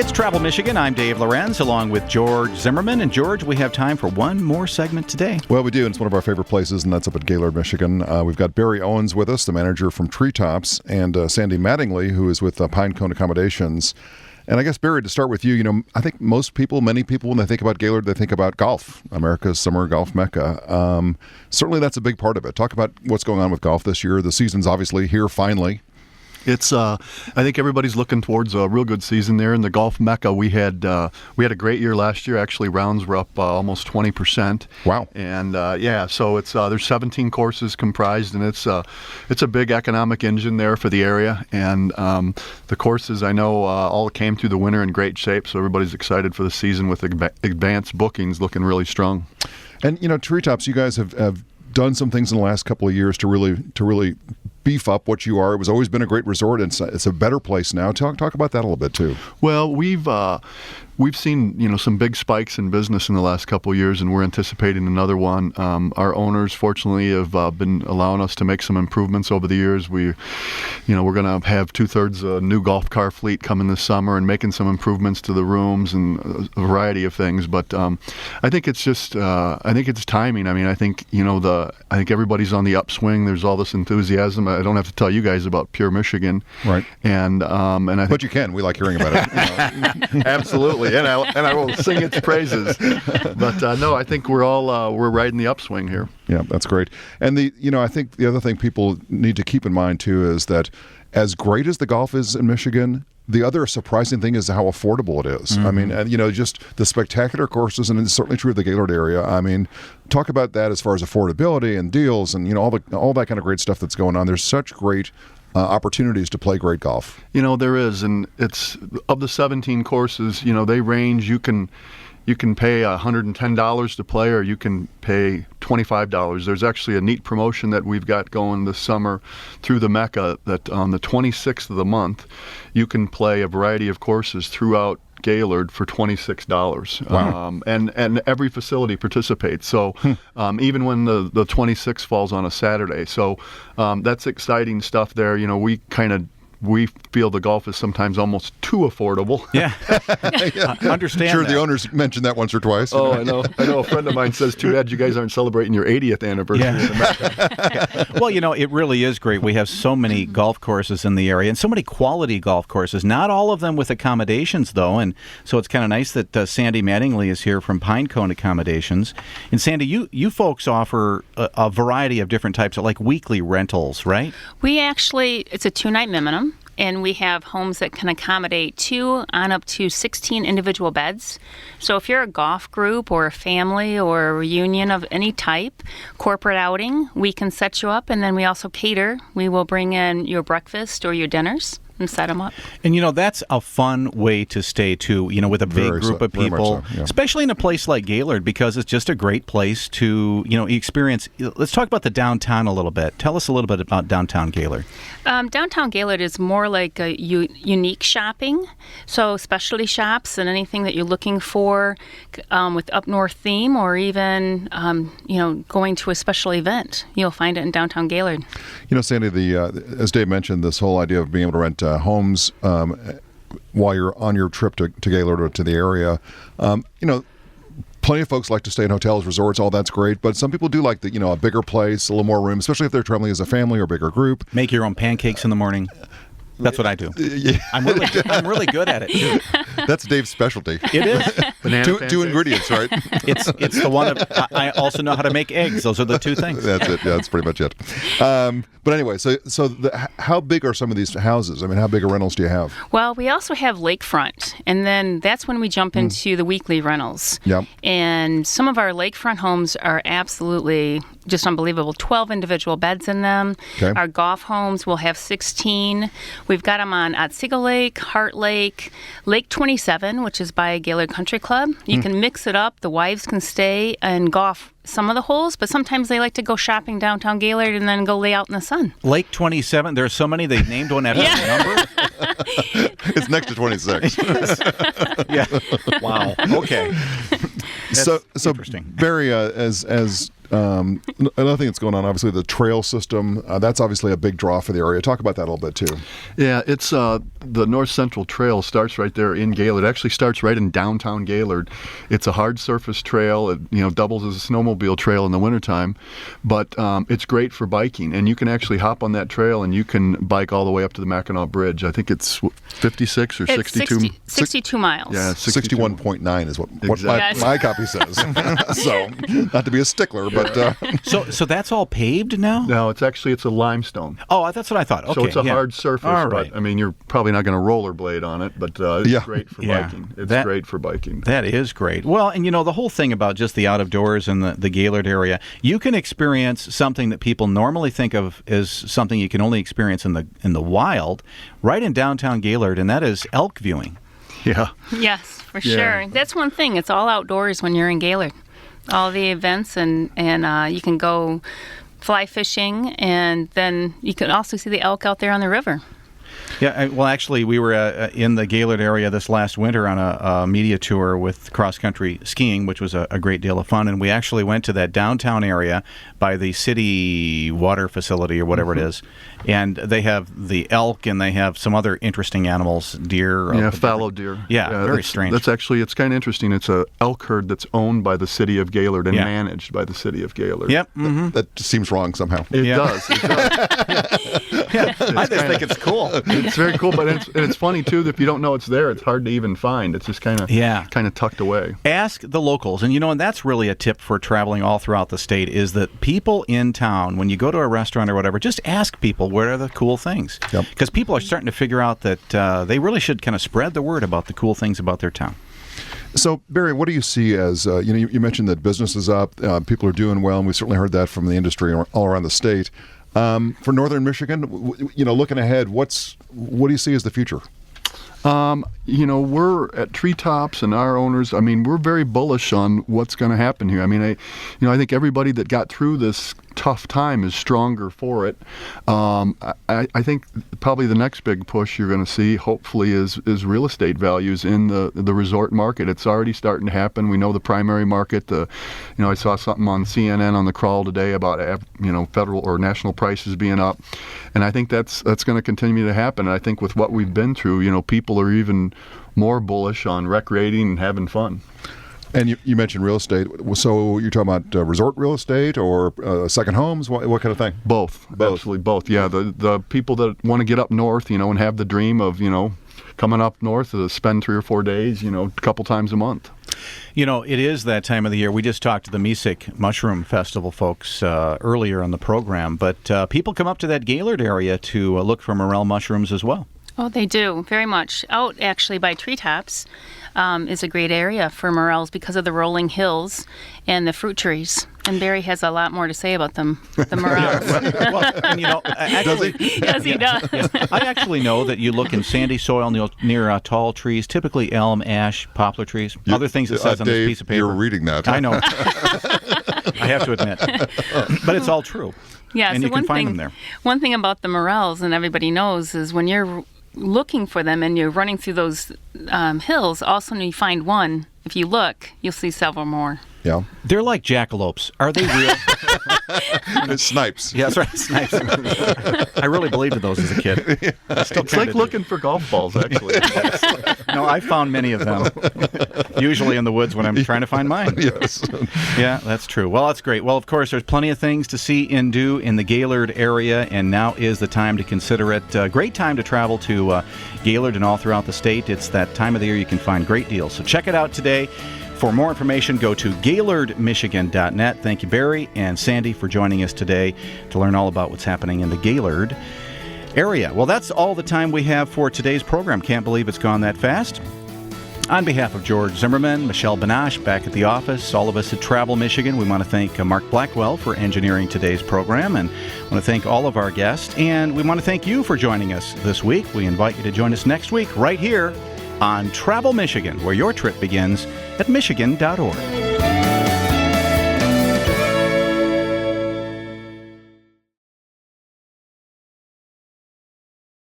It's Travel Michigan. I'm Dave Lorenz, along with George Zimmerman. And George, we have time for one more segment today. Well, we do, and it's one of our favorite places, and that's up at Gaylord, Michigan. We've got Barry Owens with us, the manager from Treetops, and Sandy Mattingly, who is with Pinecone Accommodations. And I guess, Barry, to start with you, I think many people, when they think about Gaylord, they think about golf, America's summer golf mecca. Certainly that's a big part of it. Talk about what's going on with golf this year. The season's obviously here finally. It's I think everybody's looking towards a real good season there in the golf mecca. We had a great year last year. Actually, rounds were up almost 20%. Wow! And so it's there's 17 courses comprised, and it's a big economic engine there for the area. And the courses I know all came through the winter in great shape, so everybody's excited for the season with advanced bookings looking really strong. And Treetops, you guys have done some things in the last couple of years to really beef up what you are. It was always been a great resort, and it's a better place now. Talk about that a little bit too. Well, we've seen some big spikes in business in the last couple of years, and we're anticipating another one. Our owners, fortunately, have been allowing us to make some improvements over the years. We're going to have 2/3 a new golf car fleet coming this summer, and making some improvements to the rooms and a variety of things. But I think it's just I think it's timing. I mean, I think I think everybody's on the upswing. There's all this enthusiasm. I don't have to tell you guys about Pure Michigan, right? And I think, but you can. We like hearing about it. Absolutely, and I will sing its praises. But no, I think we're riding the upswing here. Yeah, that's great. And I think the other thing people need to keep in mind too is that as great as the golf is in Michigan, the other surprising thing is how affordable it is. Mm-hmm. I mean, just the spectacular courses, and it's certainly true of the Gaylord area. I mean, talk about that as far as affordability and deals and all that kind of great stuff that's going on. There's such great opportunities to play great golf. There is, and it's of the 17 courses. They range. You can pay $110 to play, or you can pay $25. There's actually a neat promotion that we've got going this summer through the Mecca that on the 26th of the month, you can play a variety of courses throughout Gaylord for $26. Wow. And every facility participates. So even when the 26th falls on a Saturday. So that's exciting stuff there. We feel the golf is sometimes almost too affordable. Yeah. Understand Sure, that. the owners mentioned that once or twice. Oh, I know. A friend of mine says, too bad you guys aren't celebrating your 80th anniversary. Yeah. Well, it really is great. We have so many golf courses in the area and so many quality golf courses. Not all of them with accommodations, though. And so it's kind of nice that Sandy Mattingly is here from Pinecone Accommodations. And Sandy, you folks offer a variety of different types of weekly rentals, right? It's a 2-night minimum. And we have homes that can accommodate 2 on up to 16 individual beds. So if you're a golf group or a family or a reunion of any type, corporate outing, we can set you up. And then we also cater. We will bring in your breakfast or your dinners and set them up. And that's a fun way to stay too, with a big group of people, so, yeah. Especially in a place like Gaylord, because it's just a great place to, experience. Let's talk about the downtown a little bit. Tell us a little bit about downtown Gaylord. Downtown Gaylord is more like a unique shopping, so specialty shops and anything that you're looking for with up north theme, or even going to a special event, you'll find it in downtown Gaylord. Sandy, as Dave mentioned, this whole idea of being able to rent homes while you're on your trip to Gaylord or to the area, plenty of folks like to stay in hotels, resorts, all that's great, but some people do like a bigger place, a little more room, especially if they're traveling as a family or a bigger group. Make your own pancakes in the morning. That's what I do. Yeah. I'm really good at it too. That's Dave's specialty. It is. Two ingredients, right? It's the one. I also know how to make eggs. Those are the two things. That's it. Yeah, that's pretty much it. But anyway, how big are some of these houses? I mean, how big of rentals do you have? Well, we also have lakefront, and then that's when we jump into the weekly rentals. Yep. And some of our lakefront homes are absolutely just unbelievable. 12 individual beds in them. Okay. Our golf homes will have 16. We've got them on Otsego Lake, Heart Lake, Lake 27, which is by Gaylord Country Club. You can mix it up. The wives can stay and golf some of the holes, but sometimes they like to go shopping downtown Gaylord and then go lay out in the sun. Lake 27, there are so many, they named one after a number. It's next to 26. Yeah. Wow. Okay. So interesting. Barry, as another thing that's going on, obviously, the trail system. That's obviously a big draw for the area. Talk about that a little bit, too. Yeah, it's the North Central Trail starts right there in Gaylord. It actually starts right in downtown Gaylord. It's a hard surface trail. It doubles as a snowmobile trail in the wintertime, but it's great for biking. And you can actually hop on that trail and you can bike all the way up to the Mackinac Bridge. I think it's 56 or It's 62. 62 miles. Yeah, 61.9 is what Exactly. my copy says. So, not to be a stickler, but... So that's all paved now? No, it's a limestone. Oh, that's what I thought. Okay, So it's a yeah. hard surface, All right. but I mean, you're probably not going to rollerblade on it, but it's Yeah. great for Yeah. biking. It's That- great for biking. That is great. Well, and the whole thing about just the out of doors and the Gaylord area, you can experience something that people normally think of as something you can only experience in the wild, right in downtown Gaylord, and that is elk viewing. Yeah. Yes, for Yeah. sure. That's one thing. It's all outdoors when you're in Gaylord. All the events, and you can go fly fishing, and then you can also see the elk out there on the river. Yeah, well, actually, we were in the Gaylord area this last winter on a media tour with cross-country skiing, which was a great deal of fun, and we actually went to that downtown area by the city water facility or whatever it is, and they have the elk, and they have some other interesting animals, deer. Yeah, fallow deer. Yeah, very that's- strange. That's actually, it's kind of interesting. It's a elk herd that's owned by the city of Gaylord and Yeah. managed by the city of Gaylord. Yep. Mm-hmm. That just seems wrong somehow. It Yeah. does. It does. I just think it's cool. It's very cool, but it's funny too that if you don't know it's there, it's hard to even find. It's just kind of tucked away. Ask the locals, and that's really a tip for traveling all throughout the state, is that people in town, when you go to a restaurant or whatever, just ask people where are the cool things. Yep. Because people are starting to figure out that they really should kind of spread the word about the cool things about their town. So, Barry, what do you see as, you mentioned that business is up, people are doing well, and we certainly heard that from the industry all around the state. For northern Michigan, looking ahead, what do you see as the future? We're at Treetops and our owners, we're very bullish on what's going to happen here. I think everybody that got through this tough time is stronger for it. I think probably the next big push you're going to see, hopefully, is real estate values in the resort market. It's already starting to happen. We know the primary market. I saw something on CNN on the crawl today about federal or national prices being up, and I think that's going to continue to happen. And I think with what we've been through, people are even more bullish on recreating and having fun. And you mentioned real estate. So you're talking about resort real estate or second homes? What kind of thing? Both. Absolutely both. Yeah, the people that want to get up north, and have the dream of, coming up north to spend 3 or 4 days, a couple times a month. It is that time of the year. We just talked to the Misik Mushroom Festival folks earlier in the program, but people come up to that Gaylord area to look for morel mushrooms as well. Oh, they do, very much. Out actually by Treetops is a great area for morels because of the rolling hills and the fruit trees. And Barry has a lot more to say about them, the morels. Actually, Yes, he does. I actually know that you look in sandy soil near tall trees, typically elm, ash, poplar trees, other things it says on Dave, this piece of paper. You're reading that. I know. I have to admit. But it's all true. Yeah, and so you can find them there. One thing about the morels, and everybody knows, is when you're looking for them and you're running through those hills, also when you find one, if you look, you'll see several more. Yeah. They're like jackalopes. Are they real? It's snipes. Yeah, that's right. Snipes. I really believed in those as a kid. It's like looking for golf balls, actually. No, I found many of them. Usually in the woods when I'm trying to find mine. Yes. Yeah, that's true. Well, that's great. Well, of course, there's plenty of things to see and do in the Gaylord area, and now is the time to consider it. Great time to travel to Gaylord and all throughout the state. It's that time of the year you can find great deals. So check it out today. For more information, go to GaylordMichigan.net. Thank you, Barry and Sandy, for joining us today to learn all about what's happening in the Gaylord area. Well, that's all the time we have for today's program. Can't believe it's gone that fast. On behalf of George Zimmerman, Michelle Benash back at the office, all of us at Travel Michigan, we want to thank Mark Blackwell for engineering today's program, and want to thank all of our guests, and we want to thank you for joining us this week. We invite you to join us next week right here on Travel Michigan, where your trip begins at Michigan.org.